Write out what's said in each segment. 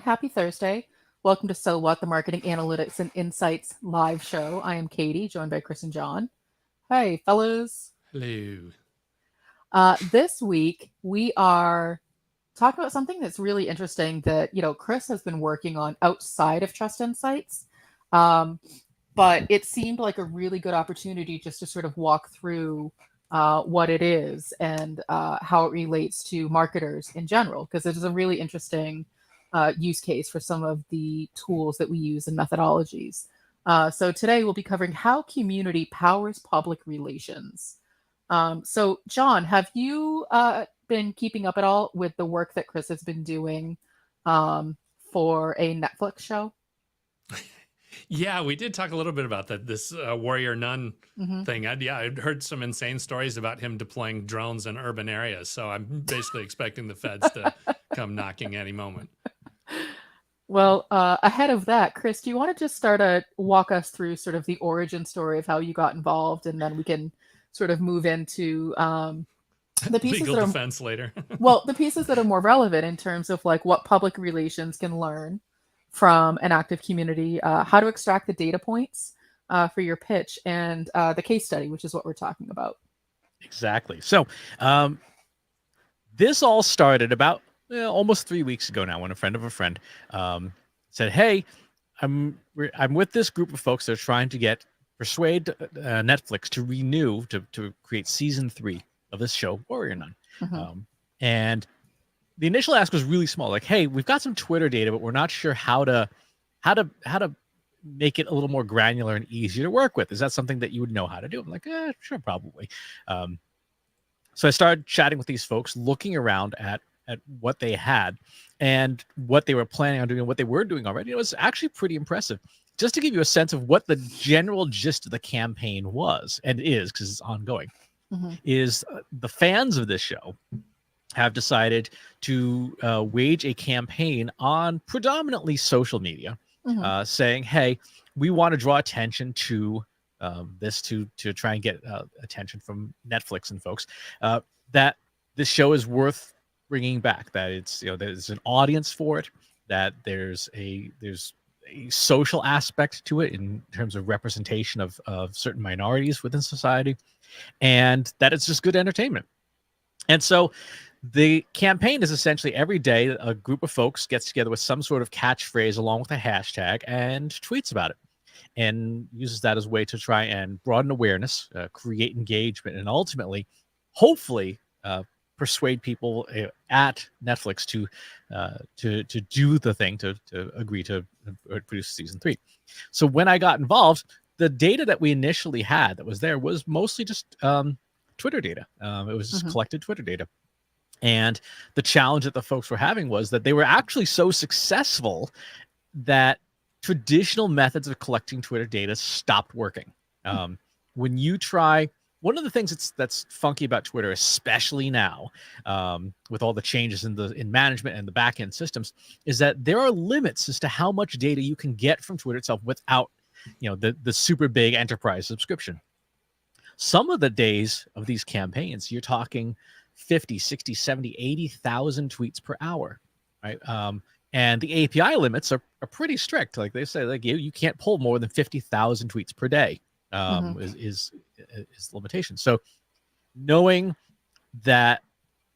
Happy Thursday. Welcome to So What, the Marketing Analytics and Insights live show. I am Katie, joined by Chris and John. Hey, fellas. Hello. This week, we are talking about something that's really interesting that, Chris has been working on outside of Trust Insights. Um, but it seemed like a really good opportunity just to sort of walk through what it is and how it relates to marketers in general, because it is a really interesting use case for some of the tools that we use and methodologies. So today we'll be covering how community powers public relations. So, John, have you been keeping up at all with the work that Chris has been doing for a Netflix show? Yeah, we did talk a little bit about that. This warrior nun Hmm. thing. I'd heard some insane stories about him deploying drones in urban areas. So I'm basically expecting the feds to come knocking any moment. Well, ahead of that, Chris, do you want to just start to walk us through sort of the origin story of how you got involved, and then we can sort of move into the pieces Legal that are defense later. the pieces that are more relevant in terms of like what public relations can learn from an active community, how to extract the data points for your pitch, and the case study, which is what we're talking about. Exactly. So this all started about almost 3 weeks ago now, when a friend of a friend said, "Hey, I'm with this group of folks that are trying to persuade Netflix to renew to create season 3 of this show, Warrior Nun." Mm-hmm. And the initial ask was really small, like, "Hey, we've got some Twitter data, but we're not sure how to make it a little more granular and easier to work with. Is that something that you would know how to do?" I'm like, sure, probably. So I started chatting with these folks, looking around at what they had and what they were planning on doing and what they were doing already. It was actually pretty impressive. Just to give you a sense of what the general gist of the campaign was, and is, because it's ongoing, Mm-hmm. is the fans of this show have decided to wage a campaign on predominantly social media, Mm-hmm. saying, "Hey, we want to draw attention to this to try and get attention from Netflix and folks, that this show is worth bringing back. That it's there's an audience for it. That there's a social aspect to it in terms of representation of certain minorities within society, and that it's just good entertainment." And so the campaign is essentially every day a group of folks gets together with some sort of catchphrase along with a hashtag and tweets about it, and uses that as a way to try and broaden awareness, create engagement, and ultimately, hopefully, persuade people at Netflix to do the thing, to agree to produce season 3. So when I got involved, the data that we initially had that was there was mostly just Twitter data. It was just Mm-hmm. collected Twitter data. And the challenge that the folks were having was that they were actually so successful that traditional methods of collecting Twitter data stopped working. When you try, one of the things that's funky about Twitter, especially now, with all the changes in management and the back-end systems, is that there are limits as to how much data you can get from Twitter itself without the super big enterprise subscription. Some of the days of these campaigns, you're talking 50, 60, 70, 80,000 tweets per hour, right? And the API limits are pretty strict. Like they say, like you can't pull more than 50,000 tweets per day is the limitation. So knowing that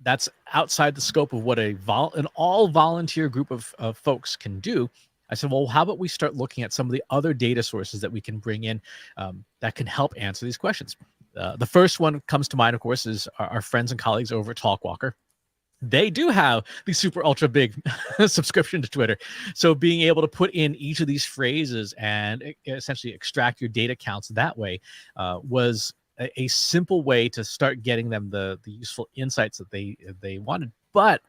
that's outside the scope of what an all volunteer group of folks can do, I said, well, how about we start looking at some of the other data sources that we can bring in that can help answer these questions. The first one comes to mind, of course, is our friends and colleagues over at Talkwalker. They do have the super ultra big subscription to Twitter. So being able to put in each of these phrases and essentially extract your data counts that way was a simple way to start getting them the useful insights that they wanted. But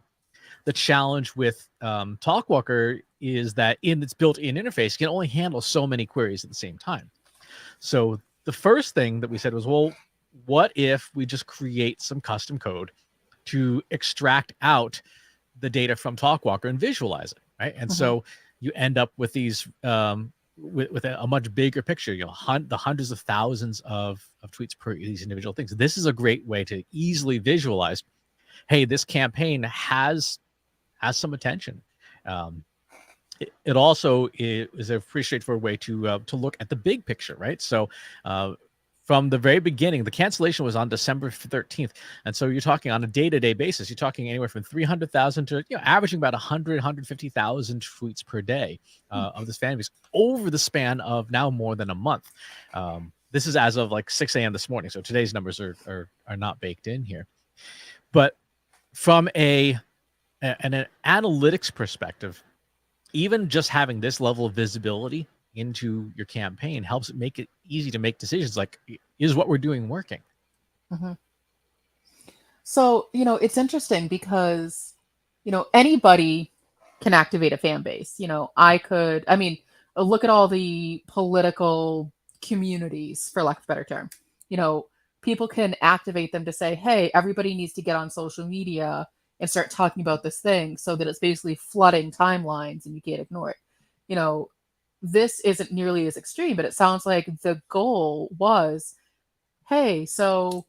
the challenge with Talkwalker is that in its built-in interface, you can only handle so many queries at the same time. So the first thing that we said was, well, what if we just create some custom code to extract out the data from Talkwalker and visualize it, right? And so you end up with these with a much bigger picture, the hundreds of thousands of tweets per these individual things. This is a great way to easily visualize, hey, this campaign has some attention. it also is a pretty straightforward way to look at the big picture, right? So from the very beginning, the cancellation was on December 13th. And so you're talking on a day-to-day basis, you're talking anywhere from 300,000 to averaging about 150,000 tweets per day of this fan base over the span of now more than a month. This is as of like 6 a.m. this morning. So today's numbers are not baked in here. But from an analytics perspective, even just having this level of visibility into your campaign helps make it easy to make decisions like, is what we're doing working? Mm-hmm. So, it's interesting because, anybody can activate a fan base. Look at all the political communities, for lack of a better term. People can activate them to say, hey, everybody needs to get on social media and start talking about this thing so that it's basically flooding timelines and you can't ignore it. This isn't nearly as extreme, but it sounds like the goal was, hey, so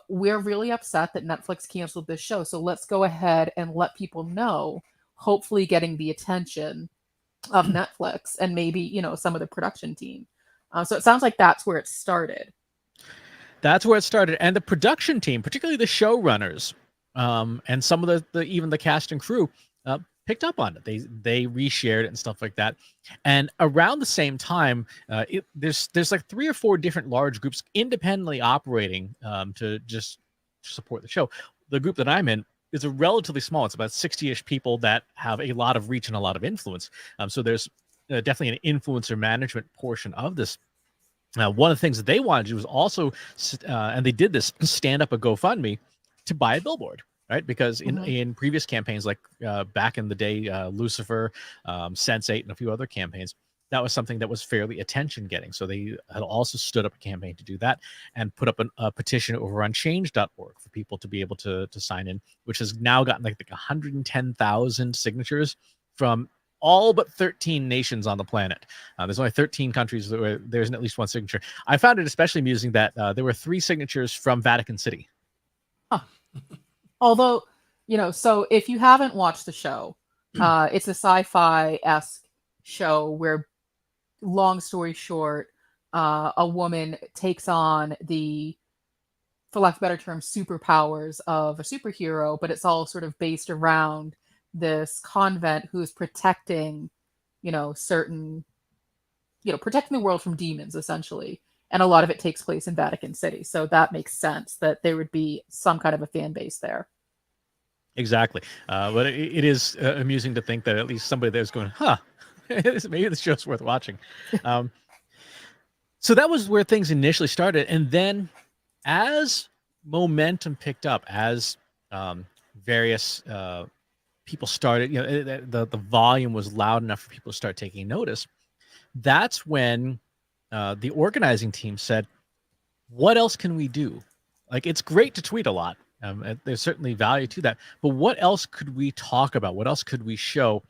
we're really upset that Netflix canceled this show. So let's go ahead and let people know, hopefully getting the attention of Netflix and maybe, some of the production team. So it sounds like that's where it started. That's where it started. And the production team, particularly the showrunners, and some of the even the cast and crew, picked up on it. They reshared it and stuff like that. And around the same time, there's like 3 or 4 different large groups independently operating to just support the show. The group that I'm in is a relatively small. It's about 60-ish people that have a lot of reach and a lot of influence. So there's definitely an influencer management portion of this. One of the things that they wanted to do was also, and they did this, stand up a GoFundMe to buy a billboard. Right, because in previous campaigns, like back in the day, Lucifer, Sense8, and a few other campaigns, that was something that was fairly attention-getting. So they had also stood up a campaign to do that and put up a petition over on Change.org for people to be able to sign in, which has now gotten like 110,000 signatures from all but 13 nations on the planet. There's only 13 countries where there's at least one signature. I found it especially amusing that there were 3 signatures from Vatican City. Huh. Although, so if you haven't watched the show, it's a sci-fi-esque show where, long story short, a woman takes on the, for lack of a better term, superpowers of a superhero, but it's all sort of based around this convent who's protecting, protecting the world from demons, essentially. And a lot of it takes place in Vatican City. So that makes sense that there would be some kind of a fan base there. Exactly. But it is amusing to think that at least somebody there's going, maybe this show's worth watching. So that was where things initially started. And then as momentum picked up, as various people started, the volume was loud enough for people to start taking notice. That's when the organizing team said, what else can we do? Like, it's great to tweet a lot. There's certainly value to that. But what else could we talk about? What else could we show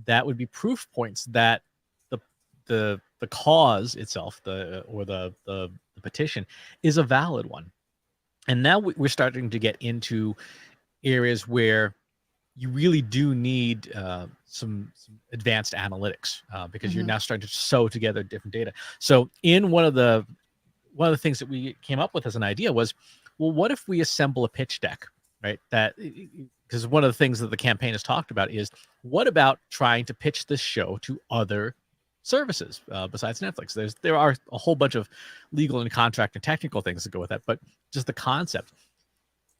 that would be proof points that the cause itself, the petition, is a valid one? And now we're starting to get into areas where you really do need some advanced analytics because you're now starting to sew together different data. So in one of the things that we came up with as an idea was, well, what if we assemble a pitch deck, right? Because one of the things that the campaign has talked about is, what about trying to pitch this show to other services besides Netflix? There are a whole bunch of legal and contract and technical things that go with that, but just the concept.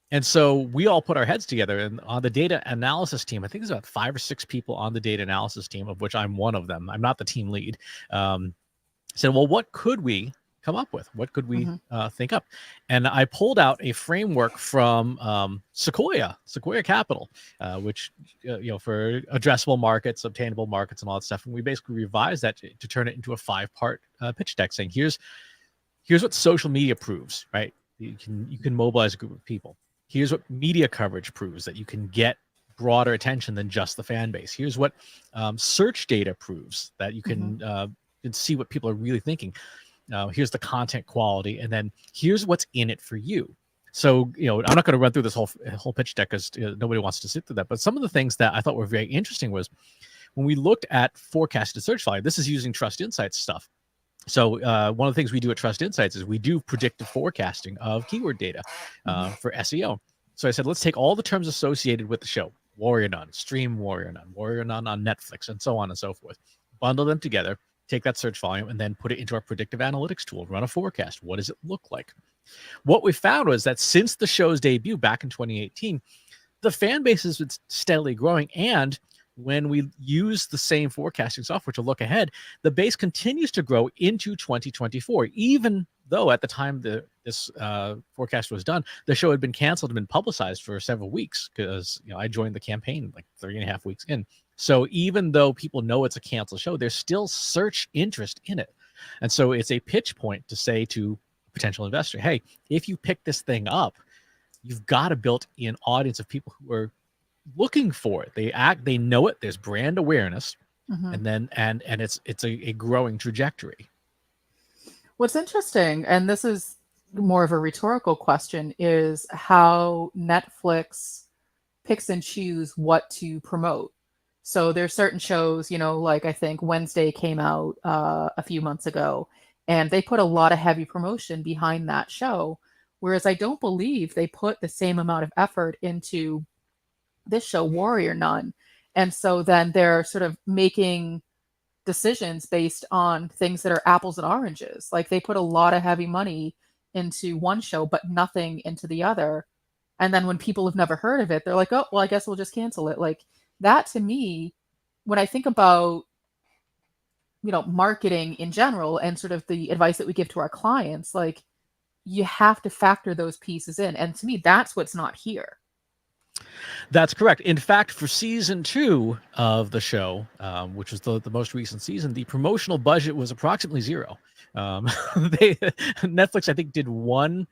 And so we all put our heads together, and on the data analysis team, I think there's about 5 or 6 people on the data analysis team, of which I'm one of them. I'm not the team lead. Said, well, what could we come up with? What could we think up? And I pulled out a framework from Sequoia Capital, which for addressable markets, obtainable markets, and all that stuff. And we basically revised that to turn it into a 5-part pitch deck, saying here's what social media proves, right? You can mobilize a group of people. Here's what media coverage proves, that you can get broader attention than just the fan base. Here's what search data proves, that you can see what people are really thinking. Here's the content quality, and then here's what's in it for you. So, I'm not going to run through this whole pitch deck because nobody wants to sit through that. But some of the things that I thought were very interesting was, when we looked at forecasted search volume, this is using Trust Insights stuff. So one of the things we do at Trust Insights is we do predictive forecasting of keyword data for SEO. So I said, let's take all the terms associated with the show, Warrior Nun, Stream Warrior Nun on Netflix, and so on and so forth. Bundle them together, take that search volume, and then put it into our predictive analytics tool, run a forecast. What does it look like? What we found was that since the show's debut back in 2018, the fan base has been steadily growing. And when we use the same forecasting software to look ahead, the base continues to grow into 2024, even though at the time this forecast was done, the show had been canceled and been publicized for several weeks because I joined the campaign like 3.5 weeks in. So even though people know it's a canceled show, there's still search interest in it. And so it's a pitch point to say to a potential investor, hey, if you pick this thing up, you've got a built-in audience of people who are looking for it. They know it. There's brand awareness, and then and it's a growing trajectory. What's interesting, and this is more of a rhetorical question, is how Netflix picks and choose what to promote. So there's certain shows, like I think Wednesday came out a few months ago, and they put a lot of heavy promotion behind that show, whereas I don't believe they put the same amount of effort into this show, Warrior Nun. And so then they're sort of making decisions based on things that are apples and oranges. Like they put a lot of heavy money into one show, but nothing into the other. And then when people have never heard of it, they're like, oh, well, I guess we'll just cancel it. Like that to me, when I think about, marketing in general and sort of the advice that we give to our clients, like you have to factor those pieces in. And to me, that's what's not here. That's correct. In fact, for season 2 of the show, which was the most recent season, the promotional budget was approximately zero. Netflix, I think, did one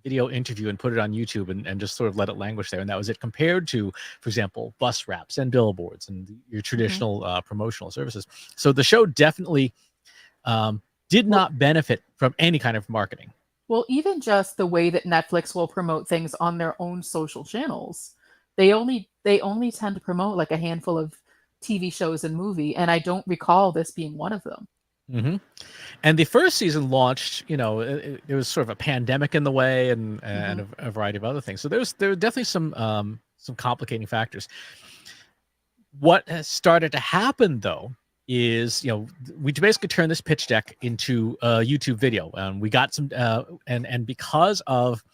video interview and put it on YouTube and just sort of let it languish there. And that was it, compared to, for example, bus wraps and billboards and your traditional promotional services. So the show definitely did not benefit from any kind of marketing. Well, even just the way that Netflix will promote things on their own social channels, they only tend to promote like a handful of TV shows and movie, and I don't recall this being one of them. And the first season launched, it was sort of a pandemic in the way, and a variety of other things. So there were definitely some complicating factors. What has started to happen though is, we basically turned this pitch deck into a YouTube video, and we got some, and because of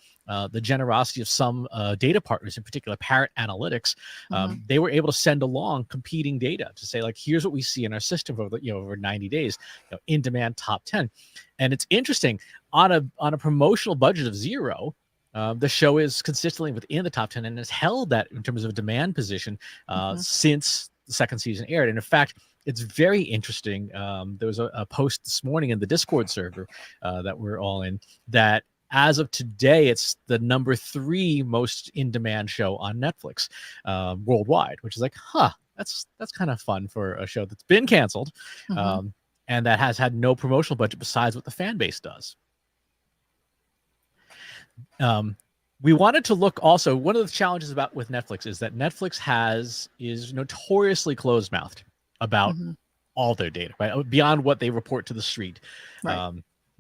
the generosity of some data partners, in particular Parrot Analytics, they were able to send along competing data to say, like, here's what we see in our system over 90 days, in demand top 10. And it's interesting, on a promotional budget of zero, the show is consistently within the top 10 and has held that in terms of demand position since the second season aired. And in fact, it's very interesting. There was a post this morning in the Discord server that we're all in, that as of today, it's the number 3 most in-demand show on Netflix worldwide, which is like, that's kind of fun for a show that's been canceled and that has had no promotional budget besides what the fan base does. We wanted to look also, one of the challenges with Netflix is that Netflix is notoriously closed-mouthed about all their data, right? Beyond what they report to the street. Right.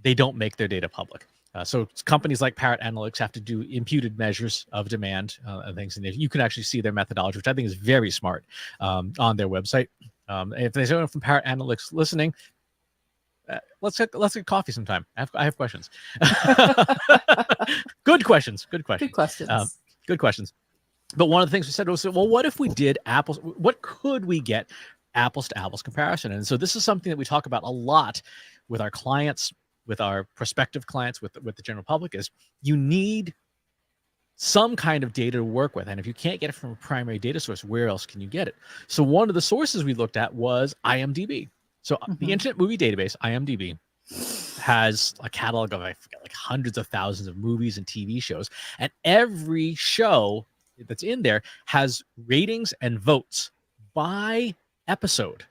They don't make their data public. So companies like Parrot Analytics have to do imputed measures of demand and things. And you can actually see their methodology, which I think is very smart, on their website. If there's anyone from Parrot Analytics listening, let's get coffee sometime. I have questions. Good questions. Good questions. But one of the things we said was, well, what if we did what could we get apples to apples comparison? And so this is something that we talk about a lot with our clients, with our prospective clients, with the general public, is you need some kind of data to work with. And if you can't get it from a primary data source, where else can you get it? So one of the sources we looked at was IMDb. So the Internet Movie Database, IMDb, has a catalog of, I forget, like hundreds of thousands of movies and TV shows. And every show that's in there has ratings and votes by episode.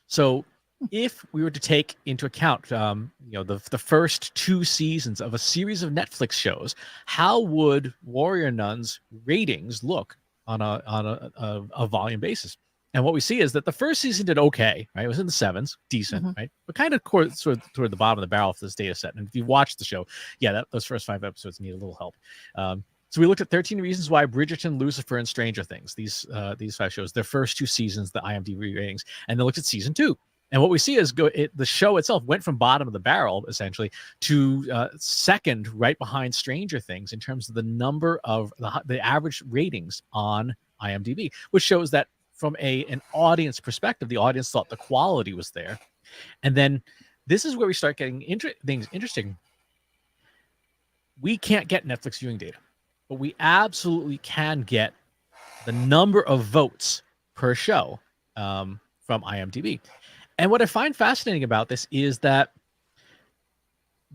So if we were to take into account, the first 2 seasons of a series of Netflix shows, how would Warrior Nun's ratings look on a volume basis? And what we see is that the first season did okay, right? It was in the sevens, decent, Mhm. right? But kind of sort of toward the bottom of the barrel for this data set. And if you watch the show, yeah, those first 5 episodes need a little help. So we looked at 13 reasons why Bridgerton, Lucifer, and Stranger Things, these 5 shows, their first 2 seasons, the IMDb ratings, and then looked at season 2. And what we see is the show itself went from bottom of the barrel, essentially, to second right behind Stranger Things in terms of the number of the average ratings on IMDb, which shows that from an audience perspective, the audience thought the quality was there. And then this is where we start getting things interesting. We can't get Netflix viewing data, but we absolutely can get the number of votes per show from IMDb. And what I find fascinating about this is that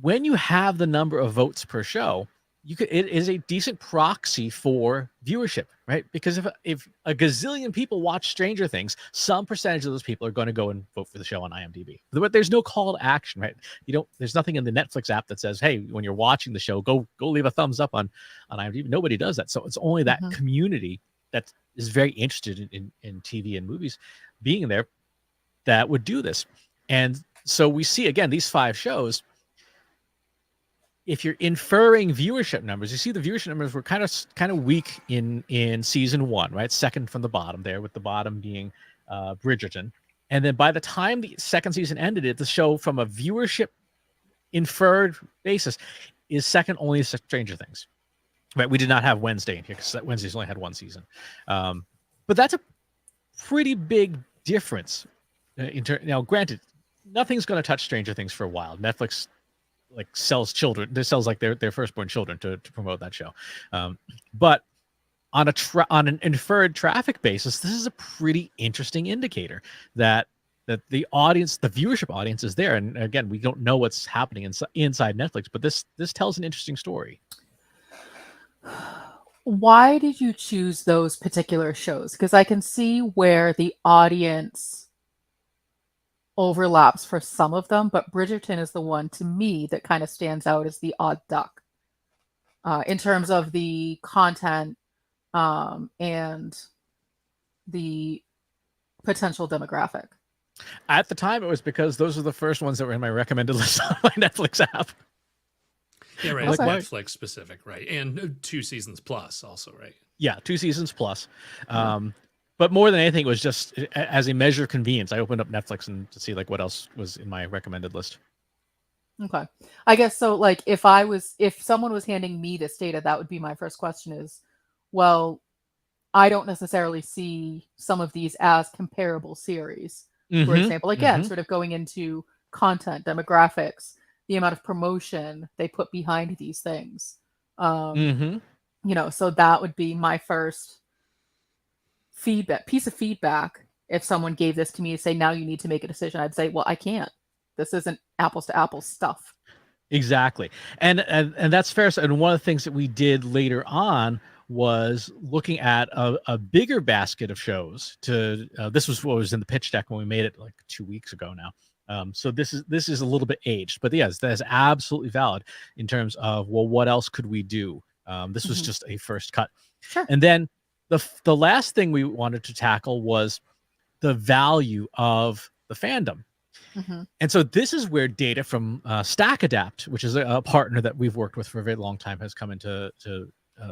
when you have the number of votes per show, it is a decent proxy for viewership, right? Because if a gazillion people watch Stranger Things, some percentage of those people are going to go and vote for the show on IMDb. But there's no call to action, right? There's nothing in the Netflix app that says, hey, when you're watching the show, go leave a thumbs up on IMDb. Nobody does that. So it's only that community that is very interested in TV and movies being there that would do this. And so we see, again, these 5 shows. If you're inferring viewership numbers, you see the viewership numbers were kind of weak in season 1, right? Second from the bottom there, with the bottom being Bridgerton. And then by the time the second season ended, the show from a viewership inferred basis is second only to Stranger Things. Right? We did not have Wednesday in here because Wednesday's only had 1 season. But that's a pretty big difference. Now, granted, nothing's going to touch Stranger Things for a while. Netflix sells children. This sells like their firstborn children to promote that show. But on an inferred traffic basis, this is a pretty interesting indicator that the audience, the viewership audience, is there. And again, we don't know what's happening inside Netflix, but this tells an interesting story. Why did you choose those particular shows? Because I can see where the audience overlaps for some of them, but Bridgerton is the one to me that kind of stands out as the odd duck in terms of the content and the potential demographic. At the time, it was because those are the first ones that were in my recommended list on my Netflix app. Yeah, right. Okay. It's Netflix specific, right? And 2 seasons plus also, right? Yeah, 2 seasons plus. But more than anything, it was just as a measure of convenience. I opened up Netflix and to see what else was in my recommended list. Okay. I guess so. If someone was handing me this data, that would be my first question is, well, I don't necessarily see some of these as comparable series. For example, again, sort of going into content, demographics, the amount of promotion they put behind these things. So that would be my first piece of feedback. If someone gave this to me to say, now you need to make a decision, I'd say, well, I can't. This isn't apples to apples stuff. Exactly. And that's fair. And one of the things that we did later on was looking at a bigger basket of shows this was what was in the pitch deck when we made it 2 weeks ago now. So this is a little bit aged, but yes, that is absolutely valid in terms of, well, what else could we do? This was just a first cut. Sure. And then the last thing we wanted to tackle was the value of the fandom. And so this is where data from StackAdapt, which is a partner that we've worked with for a very long time, has come into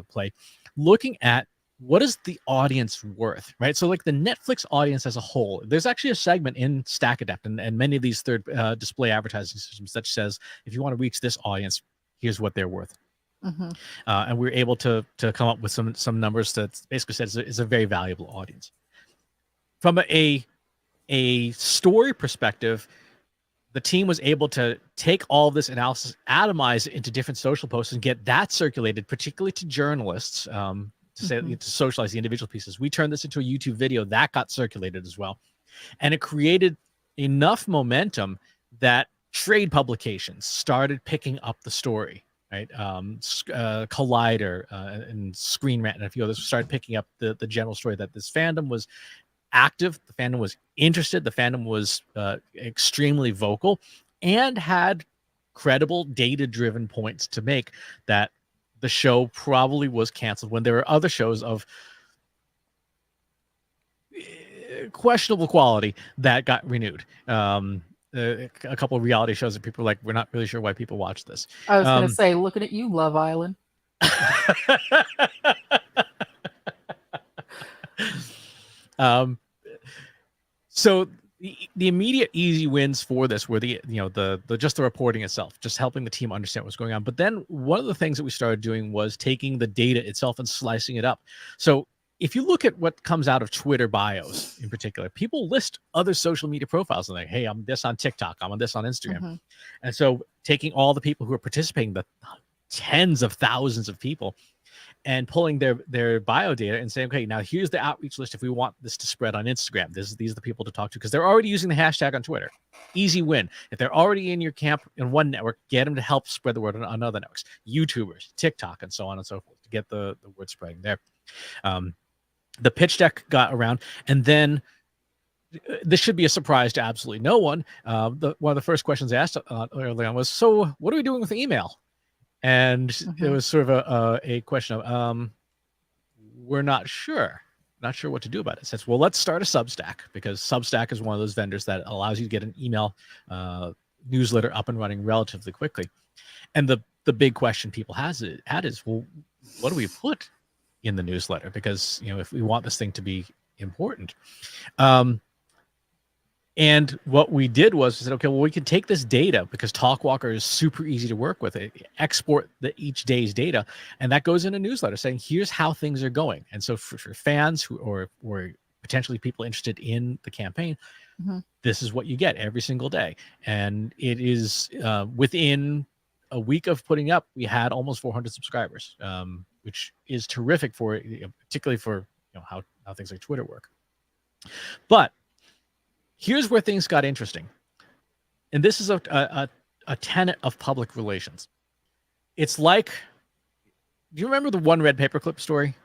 play, looking at what is the audience worth, right? So the Netflix audience as a whole, there's actually a segment in StackAdapt and many of these third display advertising systems that says, if you want to reach this audience, here's what they're worth. And we were able to come up with some numbers that basically says it's a very valuable audience. From a story perspective, the team was able to take all of this analysis, atomize it into different social posts, and get that circulated, particularly to journalists, to socialize the individual pieces. We turned this into a YouTube video that got circulated as well, and it created enough momentum that trade publications started picking up the story. Right, Collider and Screen Rant and a few others started picking up the general story that this fandom was active, the fandom was interested, the fandom was extremely vocal, and had credible data-driven points to make that the show probably was canceled when there were other shows of questionable quality that got renewed. A couple of reality shows that people were like, we're not really sure why people watch this. I was going to say, looking at you, Love Island. So the immediate easy wins for this were the just the reporting itself, just helping the team understand what's going on. But then one of the things that we started doing was taking the data itself and slicing it up. So if you look at what comes out of Twitter bios in particular, people list other social media profiles and like, hey, I'm this on TikTok, I'm on this on Instagram. Mm-hmm. And so taking all the people who are participating, the tens of thousands of people, and pulling their bio data and saying, okay, now here's the outreach list if we want this to spread on Instagram. These are the people to talk to because they're already using the hashtag on Twitter. Easy win. If they're already in your camp in one network, get them to help spread the word on other networks, YouTubers, TikTok, and so on and so forth to get the word spreading there. The pitch deck got around, and then this should be a surprise to absolutely no one. One of the first questions asked early on was, so what are we doing with email? And it was sort of a question of, we're not sure what to do about it. It says, well, let's start a Substack, because Substack is one of those vendors that allows you to get an email newsletter up and running relatively quickly. And the big question people had is, well, what do we put in the newsletter? Because, if we want this thing to be important. And what we did was we said, okay, well, we can take this data because Talkwalker is super easy to work with. Export each day's data, and that goes in a newsletter saying, here's how things are going. And so for fans who or potentially people interested in the campaign, this is what you get every single day. And it is within a week of putting up, we had almost 400 subscribers, which is terrific for particularly for how things like Twitter work. But here's where things got interesting. And this is a tenet of public relations. It's like, do you remember the one red paperclip story?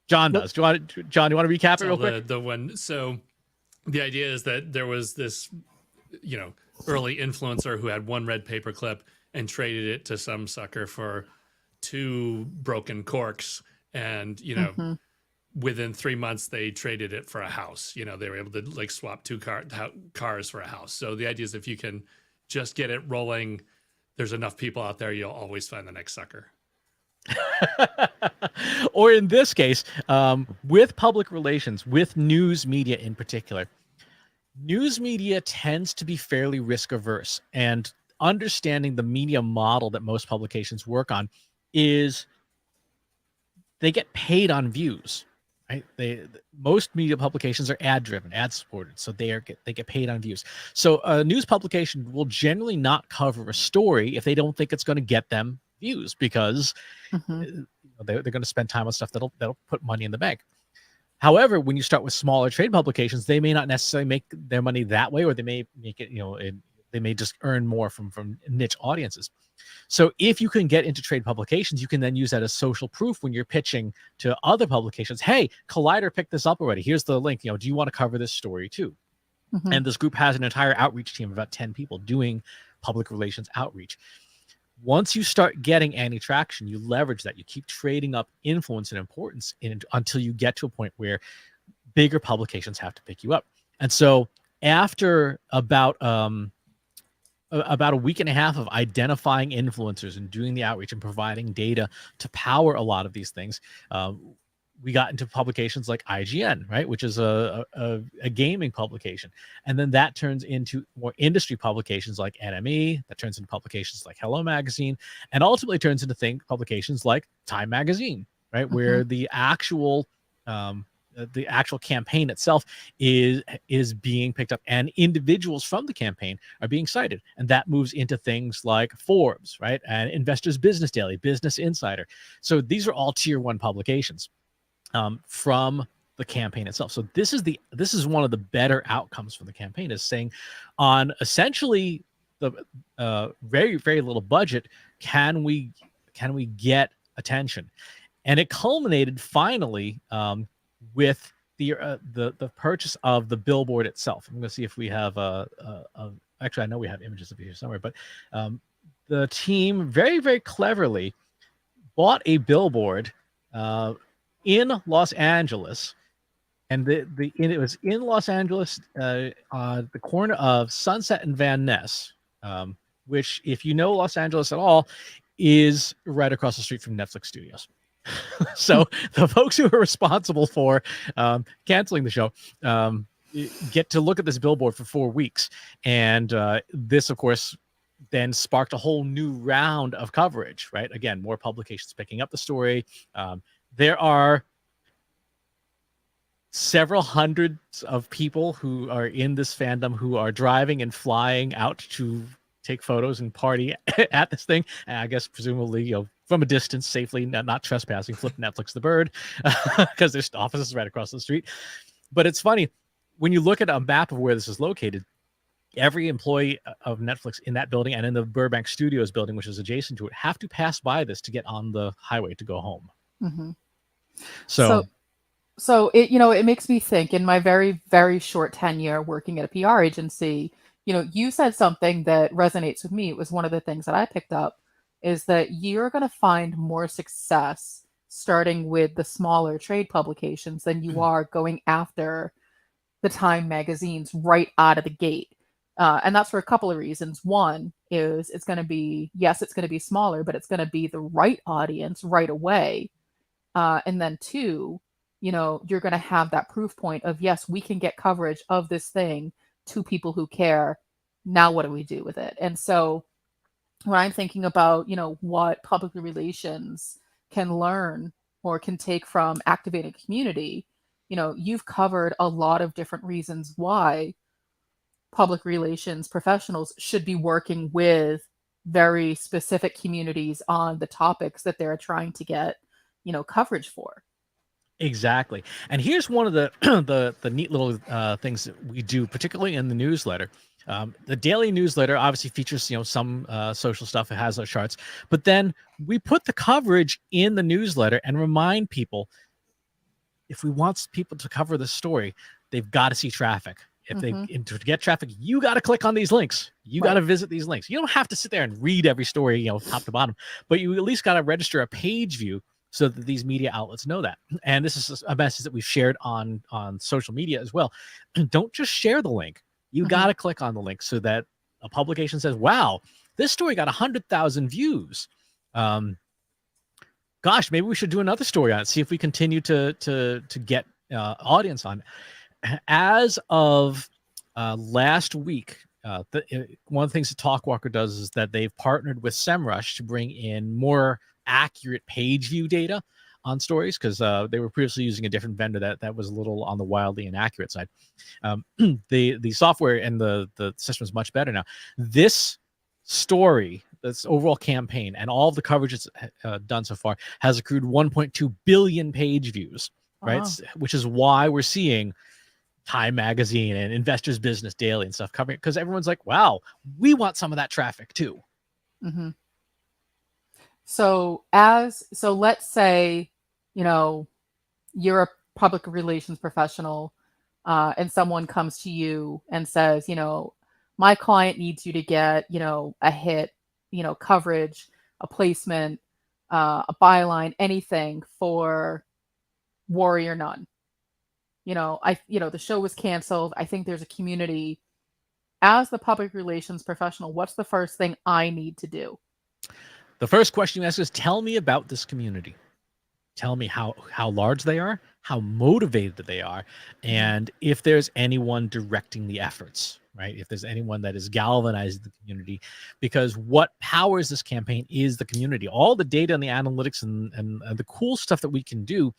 John does. Do you want to recap it real quick? The one. So the idea is that there was this, early influencer who had one red paperclip and traded it to some sucker for 2 broken corks. And, within 3 months, they traded it for a house. They were able to swap 2 cars for a house. So the idea is if you can just get it rolling, there's enough people out there, you'll always find the next sucker. Or in this case, with public relations, with news media in particular, news media tends to be fairly risk averse, and understanding the media model that most publications work on is they get paid on views. Right? Most media publications are ad driven, ad supported, so they get paid on views. So a news publication will generally not cover a story if they don't think it's going to get them views, because they're going to spend time on stuff that'll put money in the bank. However, when you start with smaller trade publications, they may not necessarily make their money that way, or they may make it, they may just earn more from niche audiences. So if you can get into trade publications, you can then use that as social proof when you're pitching to other publications. Hey, Collider picked this up already. Here's the link. Do you want to cover this story too? And this group has an entire outreach team of about 10 people doing public relations outreach. Once you start getting any traction, you leverage that. You keep trading up influence and importance until you get to a point where bigger publications have to pick you up. And so after about a week and a half of identifying influencers and doing the outreach and providing data to power a lot of these things, we got into publications like IGN, right, which is a gaming publication. And then that turns into more industry publications like NME, that turns into publications like Hello Magazine, and ultimately turns into publications like Time Magazine, right, where the actual campaign itself is being picked up, and individuals from the campaign are being cited. And that moves into things like Forbes, right, and Investors Business Daily, Business Insider. So these are all tier 1 publications from the campaign itself. So this is one of the better outcomes from the campaign, is saying on essentially the very, very little budget, can we get attention? And it culminated finally with the purchase of the billboard itself. I'm going to see if we have actually, I know we have images of it here somewhere, but the team very, very cleverly bought a billboard in Los Angeles and it was in Los Angeles, the corner of Sunset and Van Ness, which, if you know Los Angeles at all, is right across the street from Netflix Studios. So the folks who are responsible for canceling the show get to look at this billboard for 4 weeks, and this, of course, then sparked a whole new round of coverage. Right, again, more publications picking up the story. There are several hundreds of people who are in this fandom who are driving and flying out to take photos and party at this thing. And I guess presumably, from a distance, safely, not trespassing, flip Netflix the bird, because there's offices right across the street. But it's funny, when you look at a map of where this is located, every employee of Netflix in that building and in the Burbank Studios building, which is adjacent to it, have to pass by this to get on the highway to go home. Mm-hmm. So it, it makes me think, in my very, very short tenure working at a PR agency, you said something that resonates with me. It was one of the things that I picked up, is that you're going to find more success starting with the smaller trade publications than you are going after the Time magazines right out of the gate. And that's for a couple of reasons. One is it's going to be smaller, but it's going to be the right audience right away. And then two, you're going to have that proof point of, yes, we can get coverage of this thing to people who care. Now, what do we do with it? And so when I'm thinking about, what public relations can learn or can take from activating a community, you've covered a lot of different reasons why public relations professionals should be working with very specific communities on the topics that they're trying to get, coverage for. Exactly. And here's one of the the neat little things that we do, particularly in the newsletter. The daily newsletter obviously features some social stuff. It has those charts, but then we put the coverage in the newsletter and remind people, if we want people to cover the story, they've got to see traffic. If to get traffic, you got to click on these links. You got to visit these links. You don't have to sit there and read every story, top to bottom, but you at least got to register a page view so that these media outlets know that. And this is a message that we've shared on social media as well. Don't just share the link. You got to click on the link so that a publication says, wow, this story got 100,000 views. Gosh, maybe we should do another story on it. See if we continue to get audience on it. As of last week, one of the things that Talkwalker does is that they've partnered with SEMrush to bring in more accurate page view data on stories, because they were previously using a different vendor that was a little on the wildly inaccurate side. The software and the system is much better now. This story, this overall campaign, and all of the coverage it's done so far has accrued 1.2 billion page views, right? Wow. Which is why we're seeing Time Magazine and Investors Business Daily and stuff covering it, because everyone's like, wow, we want some of that traffic too. Mm-hmm. So let's say, you're a public relations professional, and someone comes to you and says, my client needs you to get, a hit, coverage, a placement, a byline, anything for Warrior Nun. The show was canceled. I think there's a community. As the public relations professional, what's the first thing I need to do? The first question you ask is, tell me about this community. Tell me how large they are, how motivated they are, and if there's anyone directing the efforts, right? If there's anyone that is galvanizing the community, because what powers this campaign is the community. All the data and the analytics and the cool stuff that we can do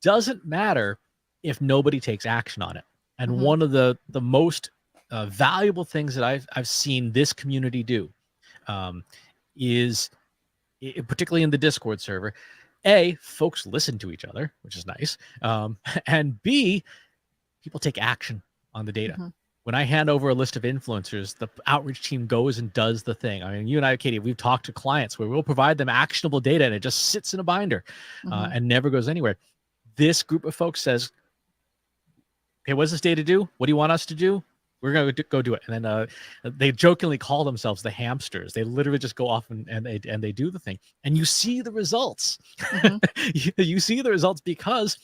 doesn't matter if nobody takes action on it. And one of the most valuable things that I've seen this community do is, particularly in the Discord server, A, folks listen to each other, which is nice, and B, people take action on the data. When I hand over a list of influencers, the outreach team goes and does the thing. I mean, you and I, Katie, we've talked to clients where we'll provide them actionable data and it just sits in a binder and never goes anywhere. This group of folks says, okay, what does this data do? What do you want us to do? We're going to go do it. And then they jokingly call themselves the hamsters. They literally just go off and they do the thing. And you see the results. You see the results because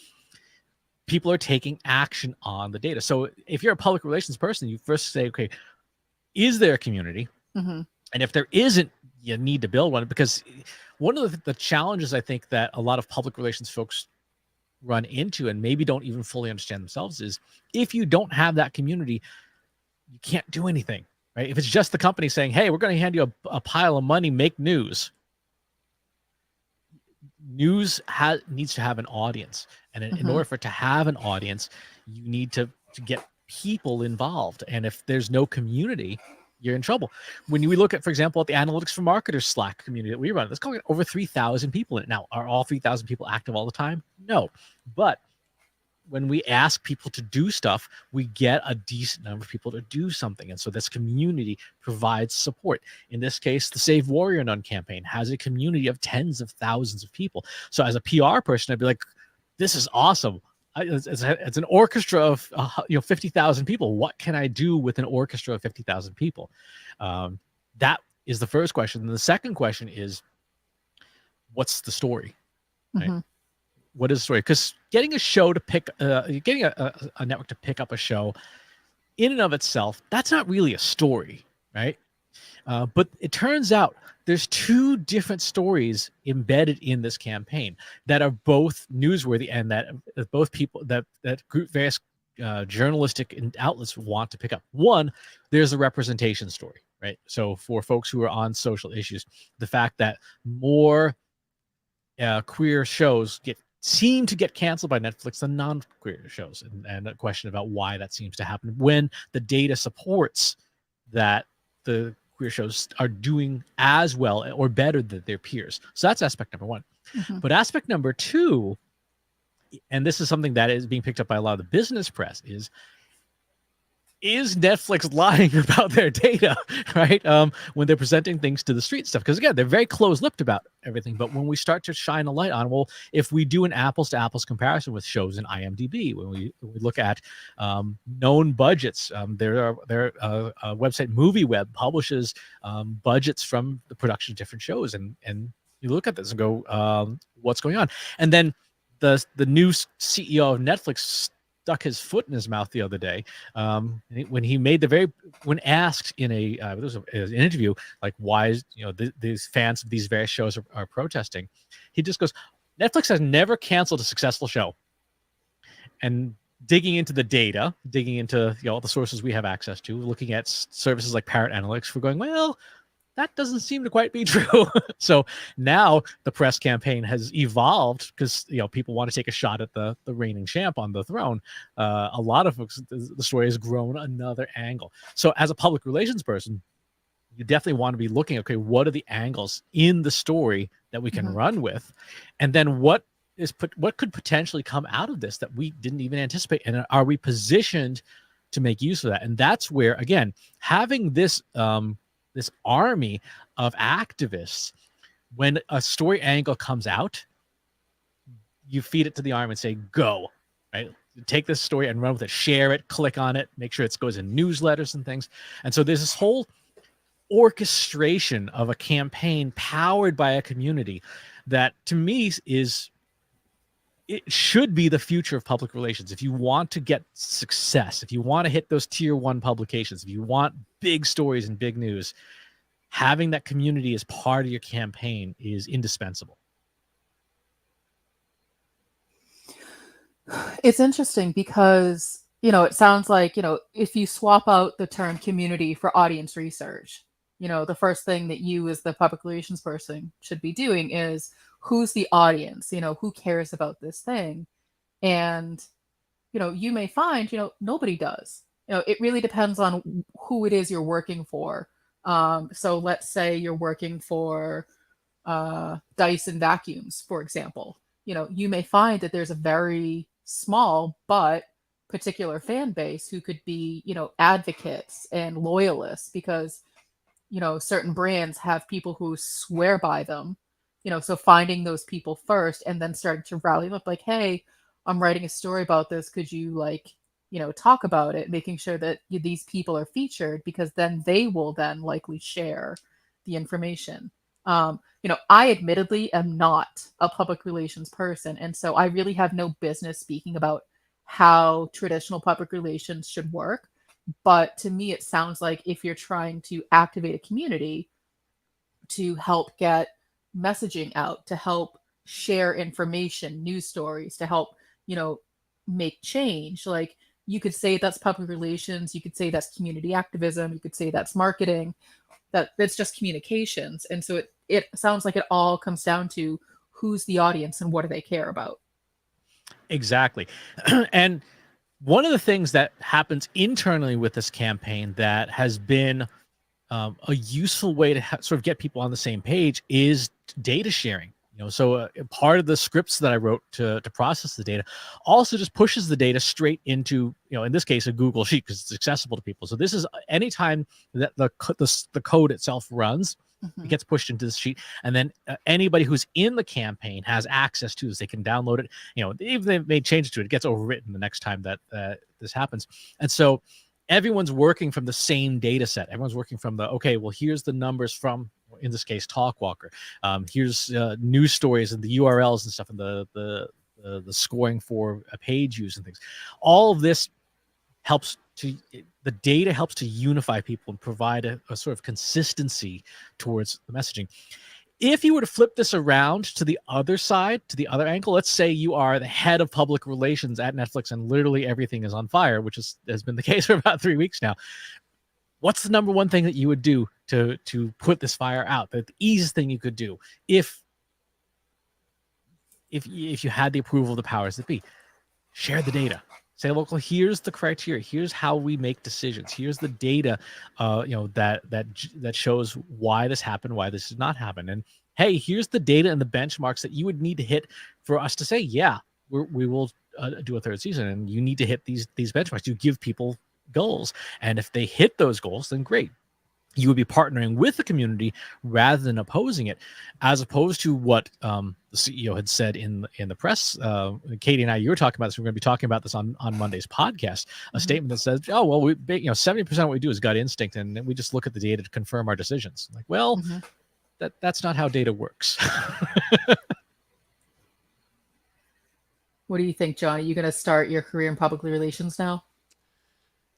people are taking action on the data. So if you're a public relations person, you first say, okay, is there a community? Mm-hmm. And if there isn't, you need to build one, because one of the challenges I think that a lot of public relations folks run into and maybe don't even fully understand themselves is, if you don't have that community, you can't do anything, right? If it's just the company saying, hey, we're going to hand you a pile of money, make news. News needs to have an audience. And in order for it to have an audience, you need to get people involved. And if there's no community, you're in trouble. When we look at, for example, at the Analytics for Marketers Slack community that we run, there's got over 3,000 people in it. Now, are all 3,000 people active all the time? No. But when we ask people to do stuff, we get a decent number of people to do something. And so this community provides support. In this case, the Save Warrior Nun campaign has a community of tens of thousands of people. So as a PR person, I'd be like, this is awesome. It's an orchestra of 50,000 people. What can I do with an orchestra of 50,000 people? That is the first question. And the second question is, what's the story? Right? Mm-hmm. What is the story? Because getting a show to getting a network to pick up a show in and of itself, that's not really a story, right? But it turns out there's two different stories embedded in this campaign that are both newsworthy, and that both people that group various journalistic outlets want to pick up. One, there's a representation story, right? So for folks who are on social issues, the fact that more queer shows seem to get canceled by Netflix than non-queer shows, and a question about why that seems to happen when the data supports that the queer shows are doing as well or better than their peers. So that's aspect number one. Mm-hmm. But aspect number two, and this is something that is being picked up by a lot of the business press, is Netflix lying about their data, right? When they're presenting things to the street stuff. Because again, they're very close-lipped about everything. But when we start to shine a light on, well, if we do an apples-to-apples comparison with shows in IMDb, when we look at known budgets, their website MovieWeb publishes budgets from the production of different shows, and you look at this and go, what's going on? And then the new CEO of Netflix stuck his foot in his mouth the other day when he made when asked in an interview, like, why is these fans of these various shows are protesting, he just goes, Netflix has never canceled a successful show. And digging into the data, digging into all the sources we have access to, looking at services like Parrot Analytics, we're going, well, that doesn't seem to quite be true. So now the press campaign has evolved because people want to take a shot at the reigning champ on the throne. A lot of folks, the story has grown another angle. So as a public relations person, you definitely want to be looking, okay, what are the angles in the story that we can run with, and then what could potentially come out of this that we didn't even anticipate, and are we positioned to make use of that? And that's where, again, having this this army of activists, when a story angle comes out, you feed it to the army and say, go, right? Take this story and run with it, share it, click on it, make sure it goes in newsletters and things. And so there's this whole orchestration of a campaign powered by a community that, to me, it should be the future of public relations. If you want to get success, if you want to hit those tier 1 publications, if you want big stories and big news, having that community as part of your campaign is indispensable. It's interesting because, it sounds like, if you swap out the term community for audience research, the first thing that you as the public relations person should be doing is, who's the audience? Who cares about this thing? And, you may find, nobody does. It really depends on who it is you're working for. So let's say you're working for Dyson vacuums, for example. You may find that there's a very small but particular fan base who could be, advocates and loyalists because, certain brands have people who swear by them. So finding those people first and then starting to rally them up, like, hey, I'm writing a story about this. Could you talk about it, making sure that these people are featured, because then they will then likely share the information. I admittedly am not a public relations person. And so I really have no business speaking about how traditional public relations should work. But to me, it sounds like if you're trying to activate a community to help get messaging out, to help share information, news stories, to help, make change, like you could say that's public relations, you could say that's community activism, you could say that's marketing, that's just communications. And so it sounds like it all comes down to who's the audience and what do they care about. Exactly. And one of the things that happens internally with this campaign that has been a useful way to sort of get people on the same page is data sharing. So part of the scripts that I wrote to process the data also just pushes the data straight into, in this case, a Google Sheet, because it's accessible to people. So this is anytime that the code itself runs, it gets pushed into the sheet, and then anybody who's in the campaign has access to this. They can download it. Even if they made changes to it, it gets overwritten the next time that this happens. And so everyone's working from the same data set. Everyone's working from well, here's the numbers from, in this case, TalkWalker. Here's news stories and the URLs and stuff, and the scoring for a page views and things. All of this the data helps to unify people and provide a sort of consistency towards the messaging. If you were to flip this around to the other side, to the other angle, let's say you are the head of public relations at Netflix and literally everything is on fire, which has been the case for about 3 weeks now. What's the number one thing that you would do to put this fire out? The easiest thing you could do if you had the approval of the powers that be? Share the data. Say, local, here's the criteria. Here's how we make decisions. Here's the data, that shows why this happened, why this did not happen. And hey, here's the data and the benchmarks that you would need to hit for us to say, yeah, we will do a third season. And you need to hit these benchmarks. You give people goals, and if they hit those goals, then great. You would be partnering with the community rather than opposing it, as opposed to what the CEO had said in the press. Katie and I, you were talking about this. We're going to be talking about this on Monday's podcast. A statement that says, "Oh well, 70% of what we do is gut instinct, and we just look at the data to confirm our decisions." Like, well, that's not how data works. What do you think, John? Are you going to start your career in public relations now?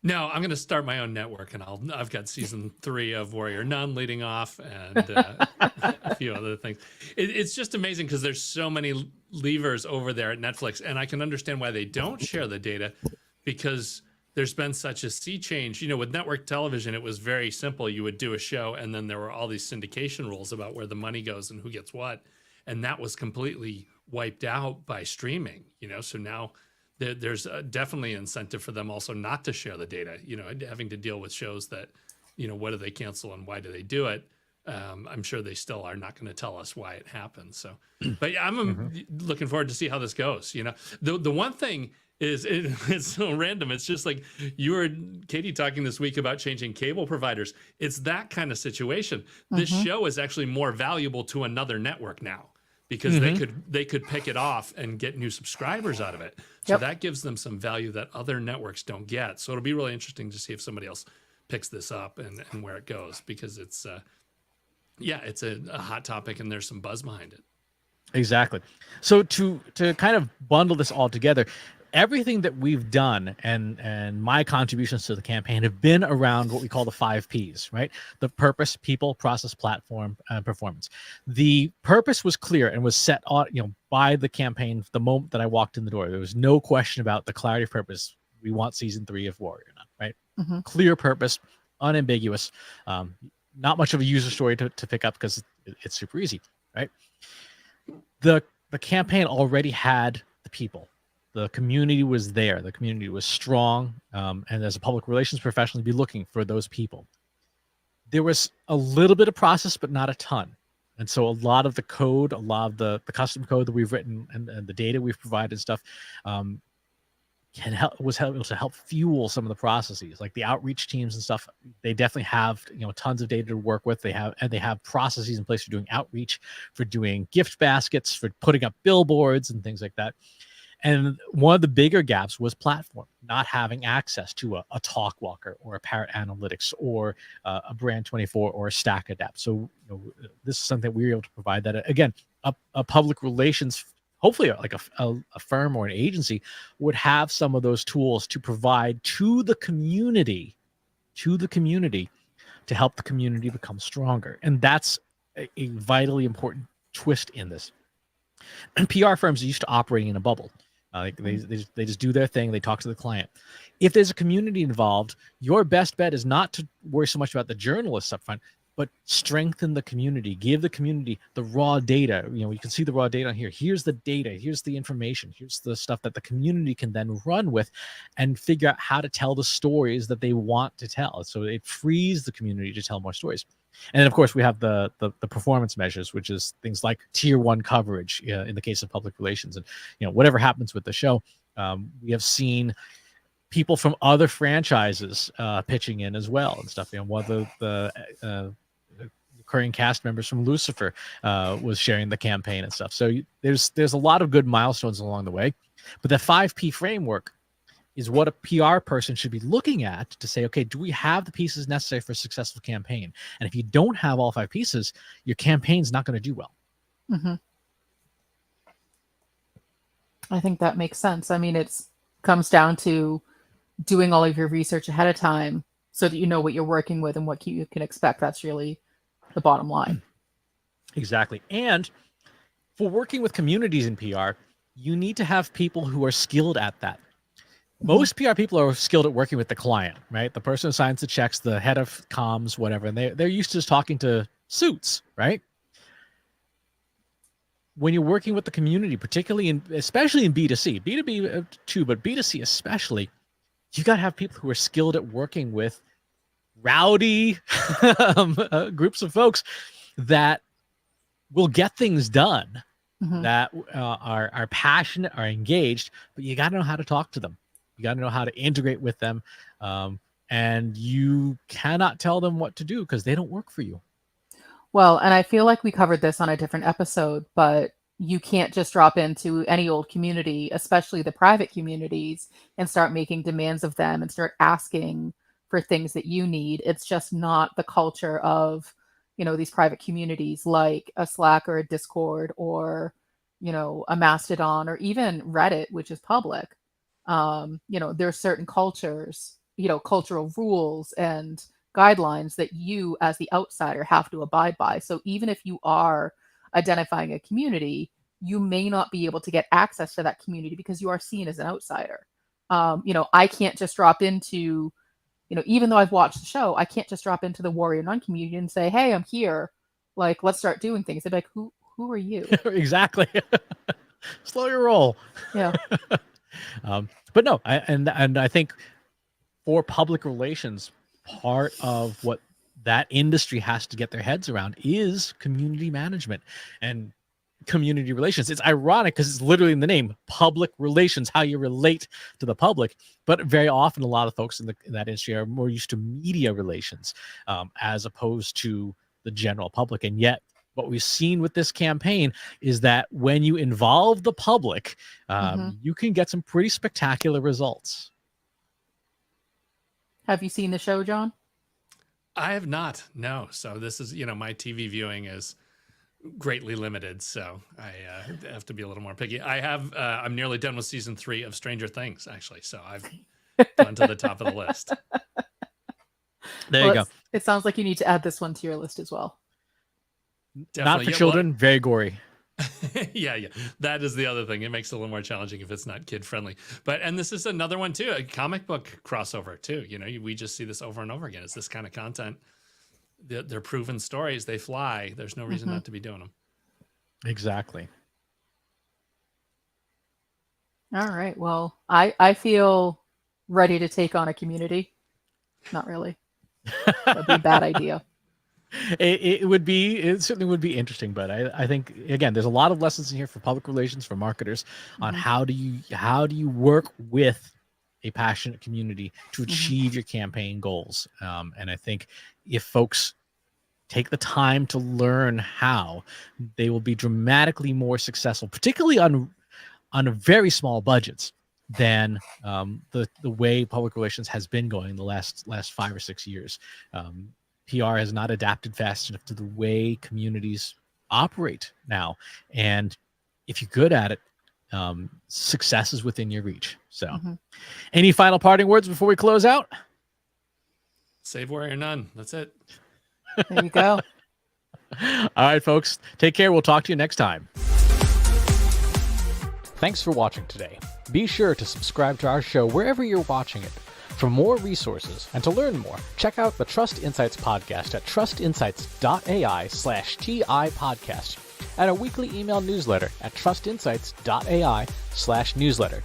No, I'm going to start my own network, and I've got season 3 of Warrior Nun leading off, and a few other things. It's just amazing because there's so many levers over there at Netflix, and I can understand why they don't share the data, because there's been such a sea change. With network television, it was very simple. You would do a show, and then there were all these syndication rules about where the money goes and who gets what, and that was completely wiped out by streaming. So now there's definitely an incentive for them also not to share the data, having to deal with shows that, what do they cancel and why do they do it? I'm sure they still are not going to tell us why it happened. So, but yeah, I'm looking forward to see how this goes. The one thing is it's so random. It's just like you were, Katie, talking this week about changing cable providers. It's that kind of situation. This show is actually more valuable to another network now, because they could pick it off and get new subscribers out of it. So that gives them some value that other networks don't get. So it'll be really interesting to see if somebody else picks this up and where it goes, because it's it's a hot topic and there's some buzz behind it. Exactly. So to kind of bundle this all together, everything that we've done and my contributions to the campaign have been around what we call the 5 Ps, right? The purpose, people, process, platform, and performance. The purpose was clear and was set on, by the campaign the moment that I walked in the door. There was no question about the clarity of purpose. We want season 3 of Warrior Nun, right? Clear purpose, unambiguous. Not much of a user story to pick up because it's super easy, right? The campaign already had the people. The community was there. The community was strong. And as a public relations professional, you'd be looking for those people. There was a little bit of process, but not a ton. And so a lot of the code, a lot of the custom code that we've written and the data we've provided and stuff was able to help fuel some of the processes, like the outreach teams and stuff. They definitely have tons of data to work with. They have processes in place for doing outreach, for doing gift baskets, for putting up billboards and things like that. And one of the bigger gaps was platform, not having access to a TalkWalker or a Parrot Analytics or a Brand24 or a StackAdapt. So this is something we were able to provide that, again, a public relations hopefully like a firm or an agency would have some of those tools to provide to the community to help the community become stronger. And that's a vitally important twist in this. And PR firms are used to operating in a bubble. They just do their thing. They talk to the client. If there's a community involved, your best bet is not to worry so much about the journalists up front, but strengthen the community. Give the community the raw data. You can see the raw data on here. Here's the data. Here's the information. Here's the stuff that the community can then run with and figure out how to tell the stories that they want to tell. So it frees the community to tell more stories. And then, of course, we have the performance measures, which is things like tier 1 coverage in the case of public relations. And whatever happens with the show, we have seen people from other franchises pitching in as well and stuff. One of the recurring cast members from Lucifer was sharing the campaign and stuff. So there's a lot of good milestones along the way. But the 5P framework is what a PR person should be looking at to say, okay, do we have the pieces necessary for a successful campaign? And if you don't have all 5 pieces, your campaign's not going to do well. Mm-hmm. I think that makes sense. I mean, it comes down to doing all of your research ahead of time so that you know what you're working with and what you can expect. That's really the bottom line. Exactly. And for working with communities in PR, you need to have people who are skilled at that. Most PR people are skilled at working with the client, right? The person who signs the checks, the head of comms, whatever, and they're used to just talking to suits, right? When you're working with the community, especially in B2C, B2B too, but B2C especially, you got to have people who are skilled at working with rowdy groups of folks that will get things done, that are passionate, are engaged, but you got to know how to talk to them. You got to know how to integrate with them. And you cannot tell them what to do because they don't work for you. Well, and I feel like we covered this on a different episode, but you can't just drop into any old community, especially the private communities, and start making demands of them and start asking for things that you need. It's just not the culture of, these private communities like a Slack or a Discord or, a Mastodon or even Reddit, which is public. There's certain cultures, cultural rules and guidelines that you as the outsider have to abide by. So even if you are identifying a community, you may not be able to get access to that community because you are seen as an outsider. I can't just drop into, even though I've watched the show, I can't just drop into the Warrior Nun community and say, hey, I'm here. Like, let's start doing things. They'd be like, who are you? Exactly. Slow your roll. Yeah. But no, I think for public relations, part of what that industry has to get their heads around is community management and community relations. It's ironic because it's literally in the name, public relations, how you relate to the public. But very often, a lot of folks in that industry are more used to media relations as opposed to the general public. And yet, what we've seen with this campaign is that when you involve the public, you can get some pretty spectacular results. Have you seen the show, John? I have not. No. So this is, my TV viewing is greatly limited. So I have to be a little more picky. I'm nearly done with season 3 of Stranger Things, actually. So I've gone to the top of the list. There you go. It sounds like you need to add this one to your list as well. Definitely. Not for children, very gory. Yeah. That is the other thing. It makes it a little more challenging if it's not kid friendly. And this is another one too, a comic book crossover too. We just see this over and over again. It's this kind of content. They're proven stories. They fly. There's no reason not to be doing them. Exactly. All right. Well, I feel ready to take on a community. Not really. That'd be a bad idea. It certainly would be interesting, but I think again, there's a lot of lessons in here for public relations, for marketers on how do you work with a passionate community to achieve your campaign goals. And I think if folks take the time to learn how, they will be dramatically more successful, particularly on very small budgets than the way public relations has been going the last 5 or 6 years. PR has not adapted fast enough to the way communities operate now. And if you're good at it, success is within your reach. So, Mhm. any final parting words before we close out? Save Warrior None. That's it. There you go. All right, folks. Take care. We'll talk to you next time. Thanks for watching today. Be sure to subscribe to our show wherever you're watching it. For more resources and to learn more, check out the Trust Insights podcast at trustinsights.ai/TI podcast and a weekly email newsletter at trustinsights.ai/newsletter.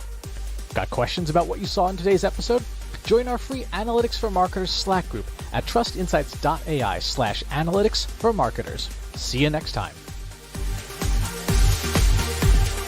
Got questions about what you saw in today's episode? Join our free Analytics for Marketers Slack group at trustinsights.ai/analytics for marketers. See you next time.